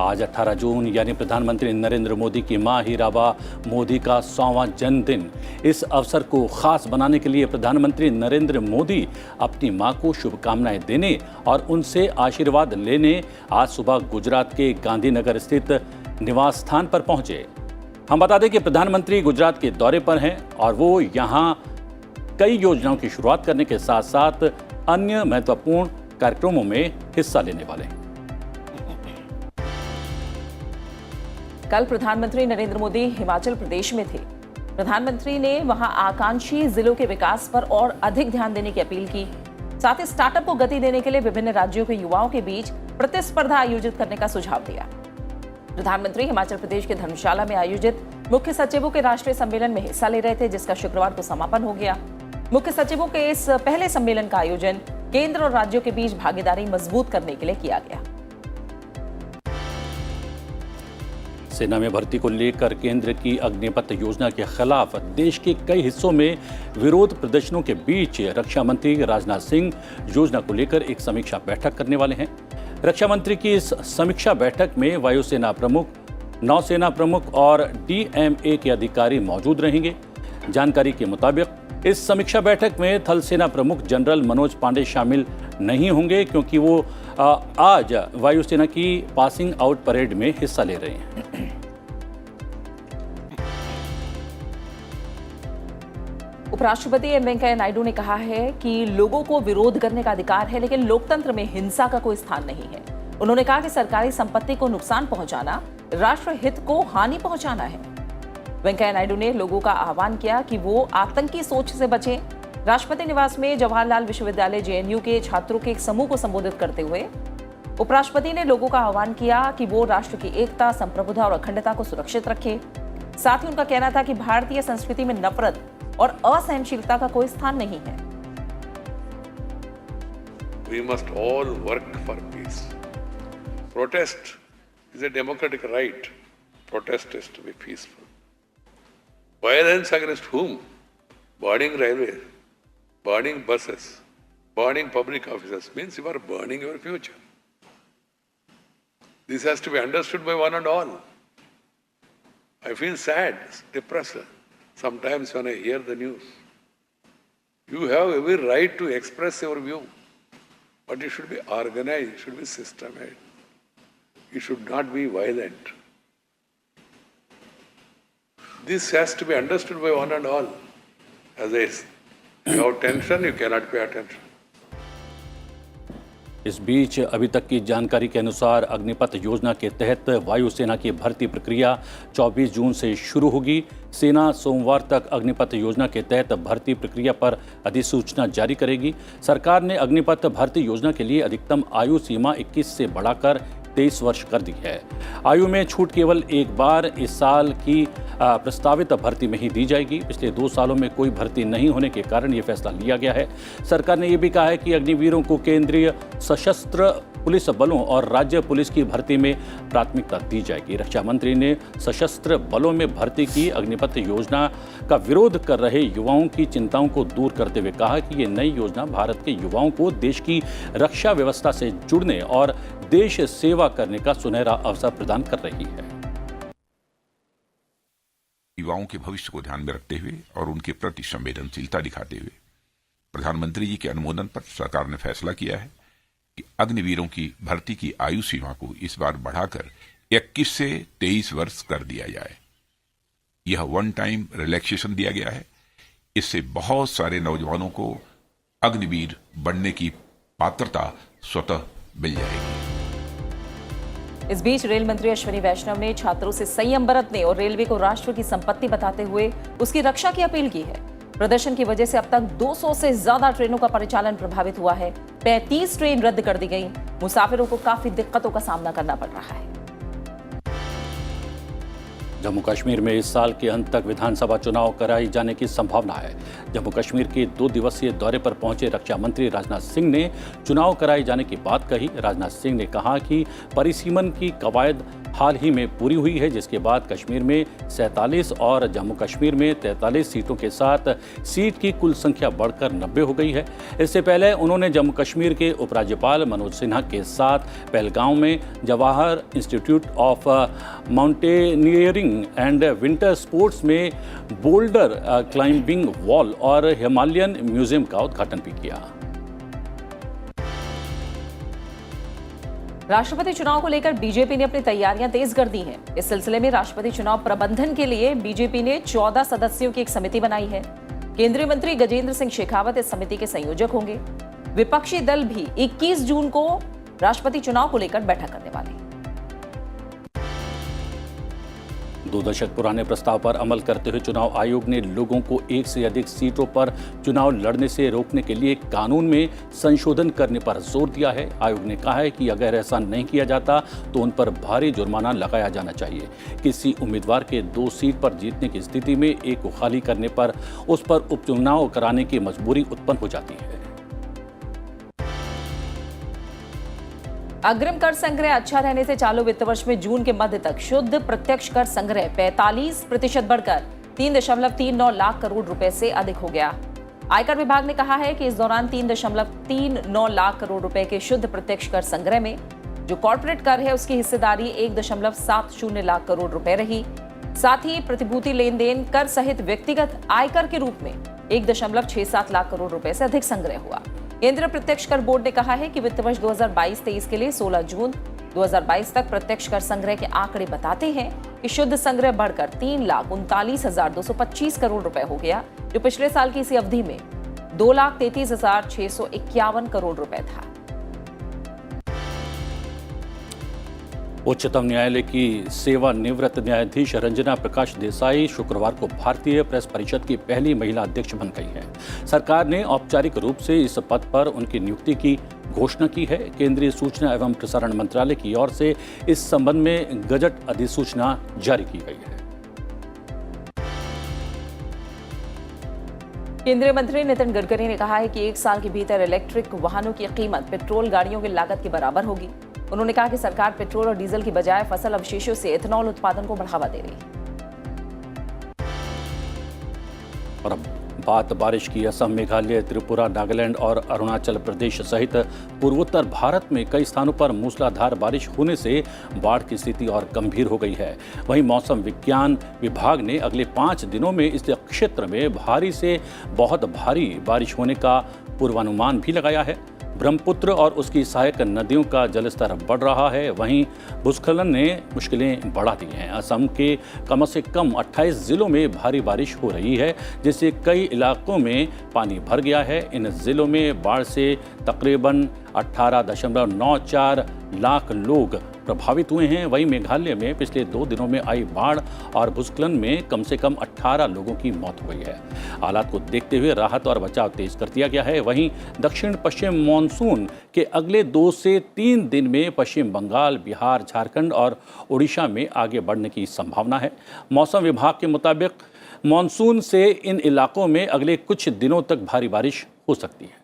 आज 18 जून यानी प्रधानमंत्री नरेंद्र मोदी की मां हीराबा मोदी का 100वां जन्मदिन। इस अवसर को खास बनाने के लिए प्रधानमंत्री नरेंद्र मोदी अपनी मां को शुभकामनाएं देने और उनसे आशीर्वाद लेने आज सुबह गुजरात के गांधीनगर स्थित निवास स्थान पर पहुंचे। हम बता दें कि प्रधानमंत्री गुजरात के दौरे पर हैं और वो यहां कई योजनाओं की शुरुआत करने के साथ साथ अन्य महत्वपूर्ण कार्यक्रमों में हिस्सा लेने वाले हैं। कल प्रधानमंत्री नरेंद्र मोदी हिमाचल प्रदेश में थे। प्रधानमंत्री ने वहां आकांक्षी जिलों के विकास पर और अधिक ध्यान देने की अपील की। साथ ही स्टार्टअप को गति देने के लिए विभिन्न राज्यों के युवाओं के बीच प्रतिस्पर्धा आयोजित करने का सुझाव दिया। प्रधानमंत्री हिमाचल प्रदेश के धर्मशाला में आयोजित मुख्य सचिवों के राष्ट्रीय सम्मेलन में हिस्सा ले रहे थे, जिसका शुक्रवार को समापन हो गया। मुख्य सचिवों के इस पहले सम्मेलन का आयोजन केंद्र और राज्यों के बीच भागीदारी मजबूत करने के लिए किया गया। सेना में भर्ती को लेकर केंद्र की अग्निपथ योजना के खिलाफ देश के कई हिस्सों में विरोध प्रदर्शनों के बीच रक्षा मंत्री राजनाथ सिंह योजना को लेकर एक समीक्षा बैठक करने वाले हैं। रक्षा मंत्री की इस समीक्षा बैठक में वायुसेना प्रमुख, नौसेना प्रमुख और डीएमए के अधिकारी मौजूद रहेंगे। जानकारी के मुताबिक इस समीक्षा बैठक में थल सेना प्रमुख जनरल मनोज पांडे शामिल नहीं होंगे, क्योंकि वो आज वायुसेना की पासिंग आउट परेड में हिस्सा ले रहे हैं। उपराष्ट्रपति एम वेंकैया नायडू ने कहा है कि लोगों को विरोध करने का अधिकार है, लेकिन लोकतंत्र में हिंसा का कोई स्थान नहीं है। उन्होंने कहा कि सरकारी संपत्ति को नुकसान पहुंचाना राष्ट्र हित को हानि पहुंचाना है। वेंकैया नायडू ने लोगों का आह्वान किया कि वो आतंकी सोच से बचें। राष्ट्रपति निवास में जवाहरलाल विश्वविद्यालय जेएनयू के छात्रों के एक समूह को संबोधित करते हुए उपराष्ट्रपति ने लोगों का आह्वान किया कि वो राष्ट्र की एकता, संप्रभुता और अखंडता को सुरक्षित रखें। साथ ही उनका कहना था कि भारतीय संस्कृति में नफरत और असहनशीलता का कोई स्थान नहीं है। We must all work for peace. Protest is a democratic right. Protest is to be peaceful. Violence against whom? Burning railways, burning buses, burning public offices means you are burning your future. This has to be understood by one and all. I feel sad, depressed sometimes when I hear the news. You have every right to express your view, but it should be organized, it should be systematic. It should not be violent. This has to be understood by one and all. As I say, without tension, you cannot pay attention. इस बीच अभी तक की जानकारी के अनुसार अग्निपथ योजना के तहत वायुसेना की भर्ती प्रक्रिया 24 जून से शुरू होगी। सेना सोमवार तक अग्निपथ योजना के तहत भर्ती प्रक्रिया पर अधिसूचना जारी करेगी। सरकार ने अग्निपथ भर्ती योजना के लिए अधिकतम आयु सीमा 21 से बढ़ाकर 23 वर्ष कर दी है। आयु में छूट केवल एक बार इस साल की प्रस्तावित भर्ती में ही दी जाएगी। पिछले 2 सालों में कोई भर्ती नहीं होने के कारण ये फैसला लिया गया है। सरकार ने यह भी कहा है कि अग्निवीरों को केंद्रीय सशस्त्र पुलिस बलों और राज्य पुलिस की भर्ती में प्राथमिकता दी जाएगी। रक्षा मंत्री ने सशस्त्र बलों में भर्ती की अग्निपथ योजना का विरोध कर रहे युवाओं की चिंताओं को दूर करते हुए कहा कि ये नई योजना भारत के युवाओं को देश की रक्षा व्यवस्था से जुड़ने और देश सेवा करने का सुनहरा अवसर प्रदान कर रही है। युवाओं के भविष्य को ध्यान में रखते हुए और उनके प्रति संवेदनशीलता दिखाते हुए प्रधानमंत्री जी के अनुमोदन पर सरकार ने फैसला किया है कि अग्निवीरों की भर्ती की आयु सीमा को इस बार बढ़ाकर 21 से 23 वर्ष कर दिया जाए। यह वन टाइम रिलैक्सेशन दिया गया है। इससे बहुत सारे नौजवानों को अग्निवीर बनने की पात्रता स्वतः मिल जाएगी। इस बीच रेल मंत्री अश्विनी वैष्णव ने छात्रों से संयम बरतने और रेलवे को राष्ट्र की संपत्ति बताते हुए उसकी रक्षा की अपील की है। प्रदर्शन की वजह से अब तक 200 से ज्यादा ट्रेनों का परिचालन प्रभावित हुआ है। 35 ट्रेन रद्द कर दी गई। मुसाफिरों को काफी दिक्कतों का सामना करना पड़ रहा है। जम्मू कश्मीर में इस साल के अंत तक विधानसभा चुनाव कराए जाने की संभावना है। जम्मू कश्मीर के 2 दिवसीय दौरे पर पहुंचे रक्षा मंत्री राजनाथ सिंह ने चुनाव कराए जाने की बात कही। राजनाथ सिंह ने कहा कि परिसीमन की कवायद हाल ही में पूरी हुई है, जिसके बाद कश्मीर में 47 और जम्मू कश्मीर में 43 सीटों के साथ सीट की कुल संख्या बढ़कर 90 हो गई है। इससे पहले उन्होंने जम्मू कश्मीर के उपराज्यपाल मनोज सिन्हा के साथ पहलगांव में Jawahar institute of mountaineering and winter sports में बोल्डर क्लाइंबिंग वॉल और हिमालयन म्यूजियम का उद्घाटन भी किया। राष्ट्रपति चुनाव को लेकर बीजेपी ने अपनी तैयारियां तेज कर दी हैं। इस सिलसिले में राष्ट्रपति चुनाव प्रबंधन के लिए बीजेपी ने 14 सदस्यों की एक समिति बनाई है। केंद्रीय मंत्री गजेंद्र सिंह शेखावत इस समिति के संयोजक होंगे। विपक्षी दल भी 21 जून को राष्ट्रपति चुनाव को लेकर बैठक करने वाले हैं। 2 दशक पुराने प्रस्ताव पर अमल करते हुए चुनाव आयोग ने लोगों को एक से अधिक सीटों पर चुनाव लड़ने से रोकने के लिए कानून में संशोधन करने पर जोर दिया है। आयोग ने कहा है कि अगर ऐसा नहीं किया जाता तो उन पर भारी जुर्माना लगाया जाना चाहिए। किसी उम्मीदवार के 2 सीट पर जीतने की स्थिति में एक को खाली करने पर उस पर उपचुनाव कराने की मजबूरी उत्पन्न हो जाती है। अग्रिम कर संग्रह अच्छा रहने से चालू वित्त वर्ष में जून के मध्य तक शुद्ध प्रत्यक्ष कर संग्रह 45% बढ़कर 3.39 लाख करोड़ रुपए से अधिक हो गया। आयकर विभाग ने कहा है कि इस दौरान 3.39 लाख करोड़ रुपए के शुद्ध प्रत्यक्ष कर संग्रह में जो कॉर्पोरेट कर है उसकी हिस्सेदारी 1.70 लाख करोड़ रुपए रही। साथ ही प्रतिभूति लेन देन कर सहित व्यक्तिगत आयकर के रूप में 1.67 लाख करोड़ रुपए से अधिक संग्रह हुआ। केंद्रीय प्रत्यक्ष कर बोर्ड ने कहा है कि वित्त वर्ष 2022-23 के लिए 16 जून 2022 तक प्रत्यक्ष कर संग्रह के आंकड़े बताते हैं कि शुद्ध संग्रह बढ़कर 3,39,225 करोड़ रुपए हो गया, जो पिछले साल की इसी अवधि में 2,33,651 करोड़ रुपए था। उच्चतम न्यायालय की सेवानिवृत्त न्यायाधीश रंजना प्रकाश देसाई शुक्रवार को भारतीय प्रेस परिषद की पहली महिला अध्यक्ष बन गई हैं। सरकार ने औपचारिक रूप से इस पद पर उनकी नियुक्ति की घोषणा की है। केंद्रीय सूचना एवं प्रसारण मंत्रालय की ओर से इस संबंध में गजट अधिसूचना जारी की गई है। केंद्रीय मंत्री नितिन गडकरी ने कहा है कि 1 साल के भीतर इलेक्ट्रिक वाहनों की कीमत पेट्रोल गाड़ियों की लागत के बराबर होगी। उन्होंने कहा कि सरकार पेट्रोल और डीजल की बजाय फसल अवशेषों से एथेनॉल उत्पादन को बढ़ावा दे रही है। और अब बात बारिश की। असम, मेघालय, त्रिपुरा, नागालैंड और अरुणाचल प्रदेश सहित पूर्वोत्तर भारत में कई स्थानों पर मूसलाधार बारिश होने से बाढ़ की स्थिति और गंभीर हो गई है। वहीं मौसम विज्ञान विभाग ने अगले 5 दिनों में इस क्षेत्र में भारी से बहुत भारी बारिश होने का पूर्वानुमान भी लगाया है। ब्रह्मपुत्र और उसकी सहायक नदियों का जलस्तर बढ़ रहा है। वहीं भूस्खलन ने मुश्किलें बढ़ा दी हैं। असम के कम से कम 28 जिलों में भारी बारिश हो रही है, जिससे कई इलाकों में पानी भर गया है। इन जिलों में बाढ़ से तकरीबन 18.94 लाख लोग प्रभावित हुए हैं। वहीं मेघालय में पिछले 2 दिनों में आई बाढ़ और भूस्खलन में कम से कम 18 लोगों की मौत हो गई है। हालात को देखते हुए राहत और बचाव तेज कर दिया गया है। वहीं दक्षिण पश्चिम मानसून के अगले 2 से 3 दिन में पश्चिम बंगाल, बिहार, झारखंड और उड़ीसा में आगे बढ़ने की संभावना है। मौसम विभाग के मुताबिक मानसून से इन इलाकों में अगले कुछ दिनों तक भारी बारिश हो सकती है।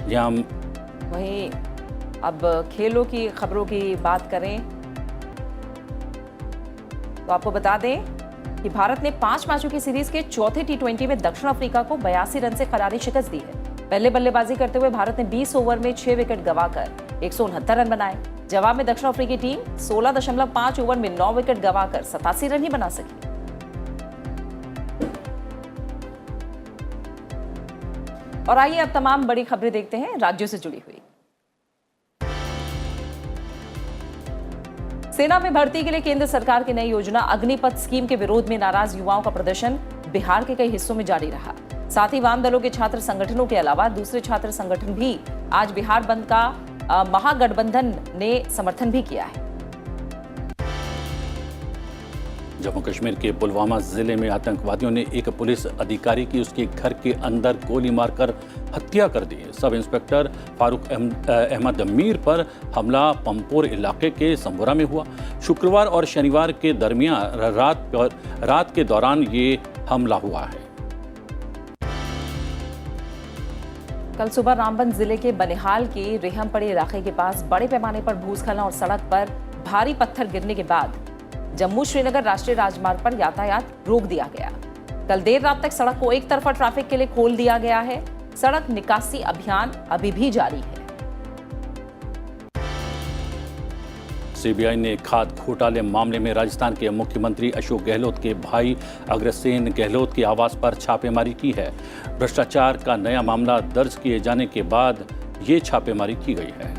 वहीं अब खेलों की खबरों की बात करें तो आपको बता दें कि भारत ने 5 मैचों की सीरीज के चौथे T20 में दक्षिण अफ्रीका को 82 रन से करारी शिकस्त दी है। पहले बल्लेबाजी करते हुए भारत ने 20 ओवर में 6 विकेट गंवाकर 169 रन बनाए। जवाब में दक्षिण अफ्रीकी टीम 16.5 ओवर में 9 विकेट गंवाकर 87 रन ही बना सकी। और आइए अब तमाम बड़ी खबरें देखते हैं राज्यों से जुड़ी हुई। सेना में भर्ती के लिए केंद्र सरकार की नई योजना अग्निपथ स्कीम के विरोध में नाराज युवाओं का प्रदर्शन बिहार के कई हिस्सों में जारी रहा। साथ ही वाम दलों के छात्र संगठनों के अलावा दूसरे छात्र संगठन भी आज बिहार बंद का महागठबंधन ने समर्थन भी किया है। जम्मू कश्मीर के पुलवामा जिले में आतंकवादियों ने एक पुलिस अधिकारी की उसके घर के अंदर गोली मारकर हत्या कर दी। सब इंस्पेक्टर फारूक अहमद मीर पर हमला पंपोर इलाके के संबोरा में हुआ। शुक्रवार और शनिवार के दरमियान रात के दौरान ये हमला हुआ है। कल सुबह रामबन जिले के बनिहाल के रेहमपड़ी इलाके के पास बड़े पैमाने पर भूस्खलन और सड़क पर भारी पत्थर गिरने के बाद जम्मू श्रीनगर राष्ट्रीय राजमार्ग पर यातायात रोक दिया गया। कल देर रात तक सड़क को एक तरफा ट्रैफिक के लिए खोल दिया गया है। सड़क निकासी अभियान अभी भी जारी है। सीबीआई ने खाद्य घोटाले मामले में राजस्थान के मुख्यमंत्री अशोक गहलोत के भाई अग्रसेन गहलोत के आवास पर छापेमारी की है। भ्रष्टाचार का नया मामला दर्ज किए जाने के बाद ये छापेमारी की गई है।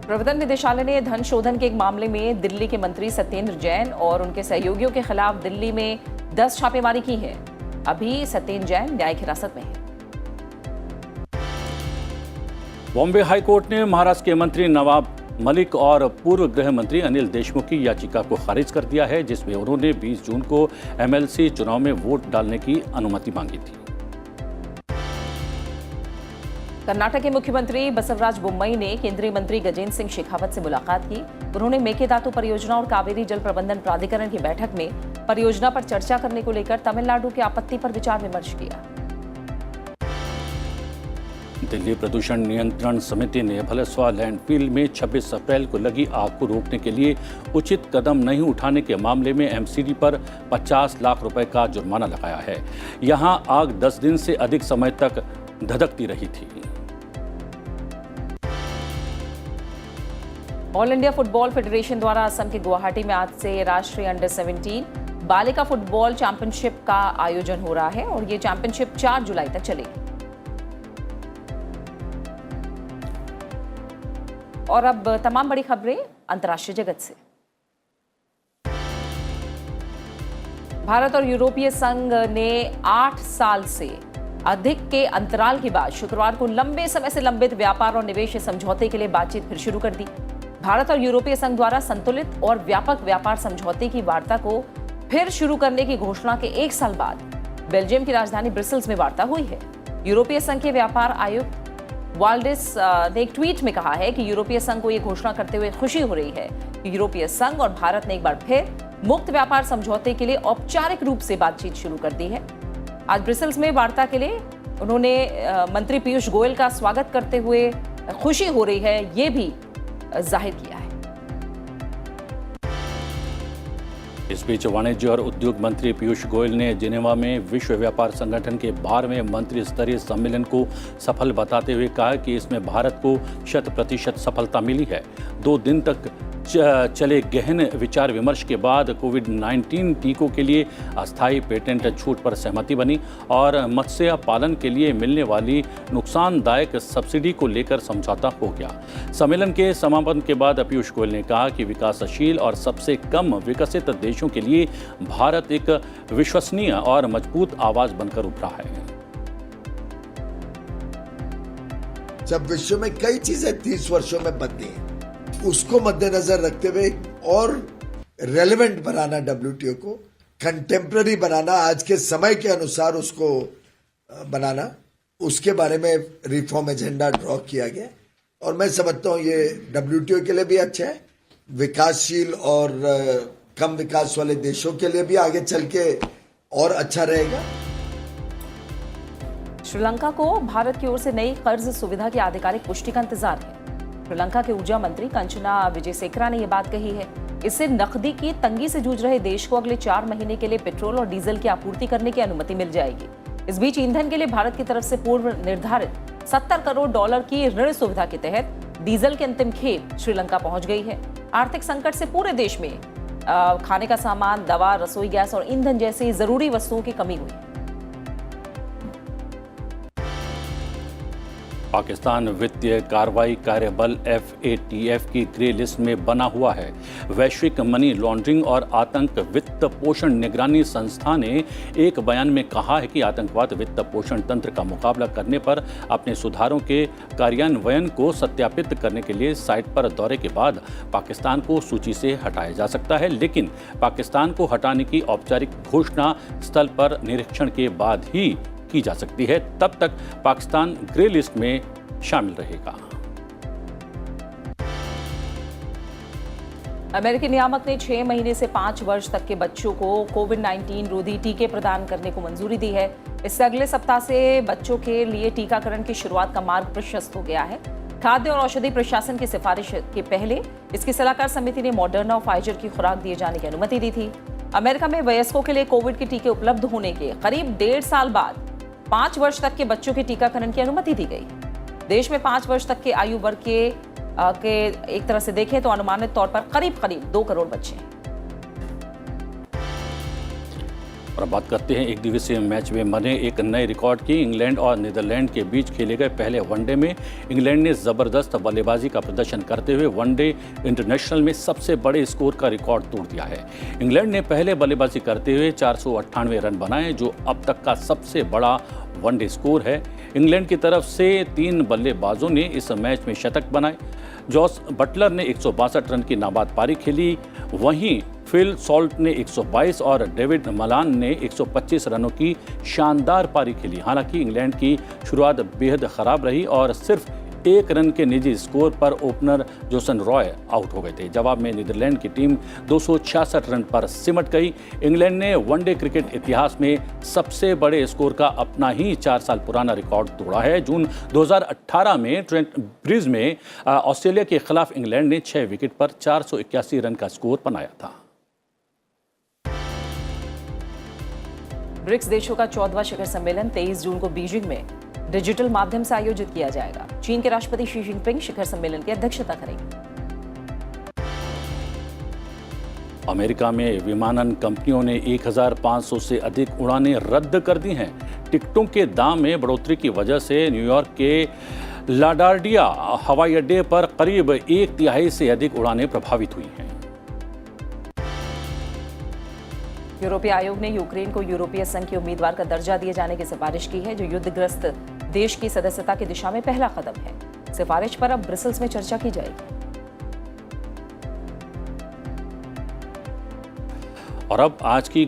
प्रवर्तन निदेशालय ने धन शोधन के एक मामले में दिल्ली के मंत्री सत्येंद्र जैन और उनके सहयोगियों के खिलाफ दिल्ली में 10 छापेमारी की है। अभी सत्येंद्र जैन न्यायिक हिरासत में है। बॉम्बे हाईकोर्ट ने महाराष्ट्र के मंत्री नवाब मलिक और पूर्व गृह मंत्री अनिल देशमुख की याचिका को खारिज कर दिया है, जिसमें उन्होंने 20 जून को एमएलसी चुनाव में वोट डालने की अनुमति मांगी थी। कर्नाटक के मुख्यमंत्री बसवराज बोम्मई ने केंद्रीय मंत्री गजेंद्र सिंह शेखावत से मुलाकात की। उन्होंने मेकेदातु परियोजना और कावेरी जल प्रबंधन प्राधिकरण की बैठक में परियोजना पर चर्चा करने को लेकर तमिलनाडु की आपत्ति पर विचार विमर्श किया। दिल्ली प्रदूषण नियंत्रण समिति ने भलसवा लैंडफिल में 26 अप्रैल को लगी आग को रोकने के लिए उचित कदम नहीं उठाने के मामले में एमसीडी पर 50 लाख रुपए का जुर्माना लगाया है। यहां आग 10 दिन से अधिक समय तक धधकती रही थी। ऑल इंडिया फुटबॉल फेडरेशन द्वारा असम के गुवाहाटी में आज से राष्ट्रीय अंडर 17 बालिका फुटबॉल चैंपियनशिप का आयोजन हो रहा है और ये चैंपियनशिप 4 जुलाई तक चलेगी। और अब तमाम बड़ी खबरें अंतर्राष्ट्रीय जगत से। भारत और यूरोपीय संघ ने 8 साल से अधिक के अंतराल के बाद शुक्रवार को लंबे समय से लंबित व्यापार और निवेश समझौते के लिए बातचीत फिर शुरू कर दी। भारत और यूरोपीय संघ द्वारा संतुलित और व्यापक व्यापार समझौते की वार्ता को फिर शुरू करने की घोषणा के 1 साल बाद बेल्जियम की राजधानी ब्रसेल्स में वार्ता हुई है। यूरोपीय संघ के व्यापार आयुक्त वाल्डिस ने एक ट्वीट में कहा है कि यूरोपीय संघ को यह घोषणा करते हुए खुशी हो रही है कि यूरोपीय संघ और भारत ने एक बार फिर मुक्त व्यापार समझौते के लिए औपचारिक रूप से बातचीत शुरू कर दी है। आज ब्रसेल्स में वार्ता के लिए उन्होंने मंत्री पीयूष गोयल का स्वागत करते हुए खुशी हो रही है ये भी जाहिर किया है। इस बीच वाणिज्य और उद्योग मंत्री पीयूष गोयल ने जिनेवा में विश्व व्यापार संगठन के 12वें मंत्री स्तरीय सम्मेलन को सफल बताते हुए कहा कि इसमें भारत को 100% सफलता मिली है। 2 दिन तक चले गहन विचार विमर्श के बाद कोविड-19 टीकों के लिए अस्थायी पेटेंट छूट पर सहमति बनी और मत्स्य पालन के लिए मिलने वाली नुकसानदायक सब्सिडी को लेकर समझौता हो गया। सम्मेलन के समापन के बाद पीयूष गोयल ने कहा कि विकासशील और सबसे कम विकसित देशों के लिए भारत एक विश्वसनीय और मजबूत आवाज बनकर उभरा है। जब विश्व में कई चीजें 30 वर्षों में बदली हैं, उसको मद्देनजर रखते हुए और रेलेवेंट बनाना, WTO को कंटेम्पररी बनाना, आज के समय के अनुसार उसको बनाना, उसके बारे में रिफॉर्म एजेंडा ड्रॉ किया गया। और मैं समझता हूं ये WTO के लिए भी अच्छा है, विकासशील और कम विकास वाले देशों के लिए भी आगे चल के और अच्छा रहेगा। श्रीलंका को भारत की ओर से नई कर्ज सुविधा की आधिकारिक पुष्टि का इंतजार है। श्रीलंका के ऊर्जा मंत्री कंचना विजयसेकरा ने यह बात कही है। इससे नकदी की तंगी से जूझ रहे देश को अगले 4 महीने के लिए पेट्रोल और डीजल की आपूर्ति करने की अनुमति मिल जाएगी। इस बीच ईंधन के लिए भारत की तरफ से पूर्व निर्धारित $70 करोड़ की ऋण सुविधा के तहत डीजल की अंतिम खेप श्रीलंका पहुंच गई है। आर्थिक संकट से पूरे देश में खाने का सामान, दवा, रसोई गैस और ईंधन जैसी जरूरी वस्तुओं की कमी हुई। पाकिस्तान वित्तीय कार्रवाई कार्यबल FATF की ग्रे लिस्ट में बना हुआ है। वैश्विक मनी लॉन्ड्रिंग और आतंक वित्त पोषण निगरानी संस्था ने एक बयान में कहा है कि आतंकवाद वित्त पोषण तंत्र का मुकाबला करने पर अपने सुधारों के कार्यान्वयन को सत्यापित करने के लिए साइट पर दौरे के बाद पाकिस्तान को सूची से हटाया जा सकता है, लेकिन पाकिस्तान को हटाने की औपचारिक घोषणा स्थल पर निरीक्षण के बाद ही की जा सकती है। तब तक पाकिस्तान ग्रे लिस्ट में शामिल रहेगा। अमेरिकी नियामक ने 6 महीने से 5 वर्ष तक के बच्चों को कोविड-19 रोधी टीके प्रदान करने को मंजूरी दी है। इससे अगले सप्ताह से बच्चों के लिए टीकाकरण की शुरुआत का मार्ग प्रशस्त हो गया है। खाद्य और औषधि प्रशासन की सिफारिश के पहले इसकी सलाहकार समिति ने मॉडर्ना और फाइजर की खुराक दिए जाने की अनुमति दी थी। अमेरिका में वयस्कों के लिए कोविड के टीके उपलब्ध होने के करीब 1.5 साल बाद 5 वर्ष तक के बच्चों के टीकाकरण की अनुमति दी गई। देश में 5 वर्ष तक के आयु वर्ग के एक तरह से देखें तो अनुमानित तौर पर करीब 2 करोड़ बच्चे हैं। और अब बात करते हैं एक दिवसीय मैच में बने एक नए रिकॉर्ड की। इंग्लैंड और नीदरलैंड के बीच खेले गए पहले वनडे में इंग्लैंड ने जबरदस्त बल्लेबाजी का प्रदर्शन करते हुए वनडे इंटरनेशनल में सबसे बड़े स्कोर का रिकॉर्ड तोड़ दिया है। इंग्लैंड ने पहले बल्लेबाजी करते हुए 498 रन बनाए, जो अब तक का सबसे बड़ा वनडे स्कोर है। इंग्लैंड की तरफ से 3 बल्लेबाजों ने इस मैच में शतक बनाए। जॉस बटलर ने 162 रन की नाबाद पारी खेली, वहीं फिल सॉल्ट ने 122 और डेविड मलान ने 125 रनों की शानदार पारी खेली। हालांकि इंग्लैंड की शुरुआत बेहद खराब रही और सिर्फ 1 रन के निजी स्कोर पर ओपनर जोसन रॉय आउट हो गए थे। जवाब में नीदरलैंड की टीम 266 रन पर सिमट गई। इंग्लैंड ने वनडे क्रिकेट इतिहास में सबसे बड़े स्कोर का अपना ही 4 साल पुराना रिकॉर्ड तोड़ा है। जून 2018 में ट्रेंट ब्रिज में ऑस्ट्रेलिया के खिलाफ इंग्लैंड ने 6 विकेट पर 481 रन का स्कोर बनाया था। ब्रिक्स देशों का 14वां शिखर सम्मेलन 23 जून को बीजिंग में डिजिटल माध्यम से आयोजित किया जाएगा। चीन के राष्ट्रपति शी जिनपिंग शिखर सम्मेलन की अध्यक्षता करेंगे। अमेरिका में विमानन कंपनियों ने 1500 से अधिक उड़ानें रद्द कर दी हैं। टिकटों के दाम में बढ़ोतरी की वजह से न्यूयॉर्क के लाडार्डिया हवाई अड्डे पर करीब 1/3 से अधिक उड़ानें प्रभावित हुई हैं। यूरोपीय आयोग ने यूक्रेन को यूरोपीय संघ के उम्मीदवार का दर्जा दिए जाने की सिफारिश की है, जो युद्धग्रस्त देश की सदस्यता की दिशा में पहला कदम है। सिफारिश पर अब ब्रसेल्स में चर्चा की जाएगी। और अब आज की